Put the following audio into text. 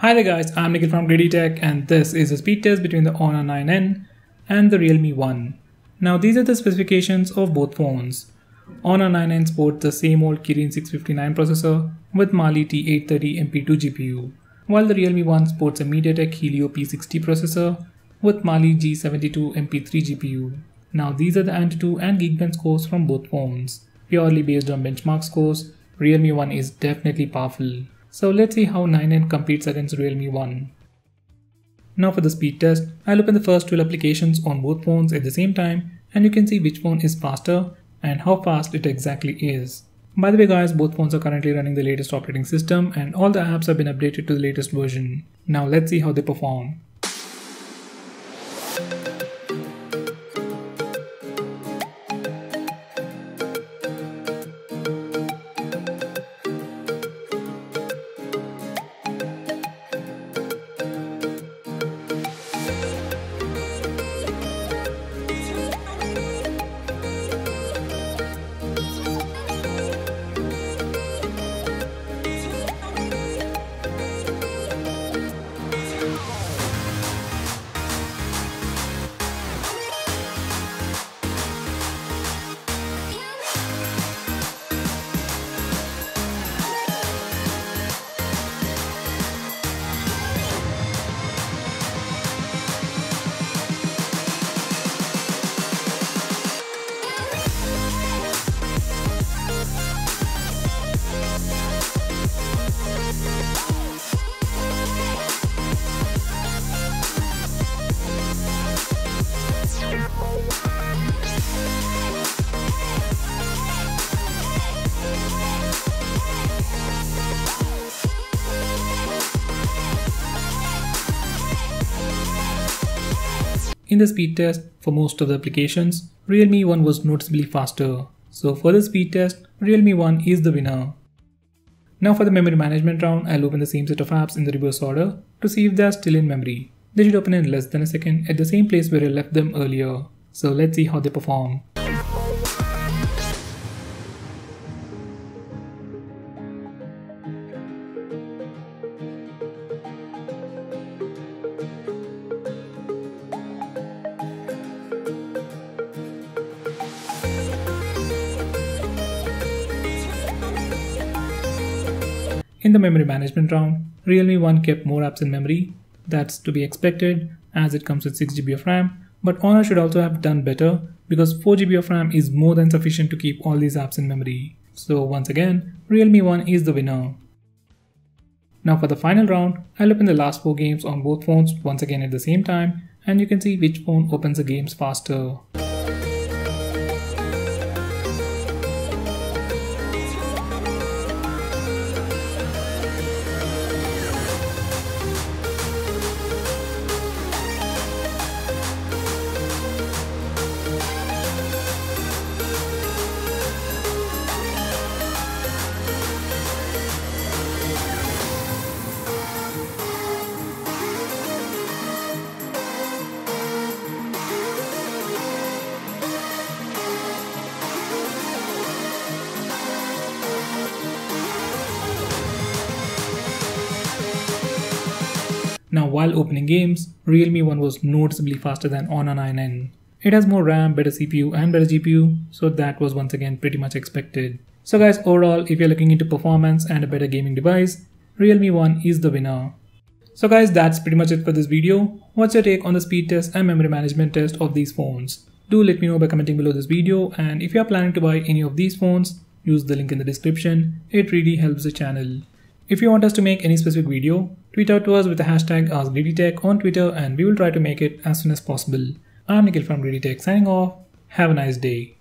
Hi there guys, I'm Nikhil from GreedyTech and this is a speed test between the Honor 9N and the RealMe 1. Now these are the specifications of both phones. Honor 9N sports the same old Kirin 659 processor with Mali T830 MP2 GPU, while the RealMe 1 sports a MediaTek Helio P60 processor with Mali G72 MP3 GPU. Now these are the Antutu and Geekbench scores from both phones. Purely based on benchmark scores, RealMe 1 is definitely powerful. So let's see how 9N competes against RealMe 1. Now for the speed test, I'll open the first 12 applications on both phones at the same time and you can see which phone is faster and how fast it exactly is. By the way guys, both phones are currently running the latest operating system and all the apps have been updated to the latest version. Now let's see how they perform. In the speed test, for most of the applications, RealMe 1 was noticeably faster. So for the speed test, RealMe 1 is the winner. Now for the memory management round, I'll open the same set of apps in the reverse order to see if they are still in memory. They should open in less than a second at the same place where I left them earlier. So let's see how they perform. In the memory management round, RealMe 1 kept more apps in memory. That's to be expected as it comes with 6GB of RAM, but Honor should also have done better because 4GB of RAM is more than sufficient to keep all these apps in memory. So once again, RealMe 1 is the winner. Now for the final round, I'll open the last 4 games on both phones once again at the same time and you can see which phone opens the games faster. Now while opening games, RealMe 1 was noticeably faster than Honor 9N. It has more RAM, better CPU and better GPU, so that was once again pretty much expected. So guys, overall if you're looking into performance and a better gaming device, RealMe 1 is the winner. So guys, that's pretty much it for this video. What's your take on the speed test and memory management test of these phones? Do let me know by commenting below this video, and if you are planning to buy any of these phones, use the link in the description. It really helps the channel. If you want us to make any specific video, tweet out to us with the hashtag #GreedyTech on Twitter and we will try to make it as soon as possible. I'm Nikhil from GreedyTech signing off. Have a nice day.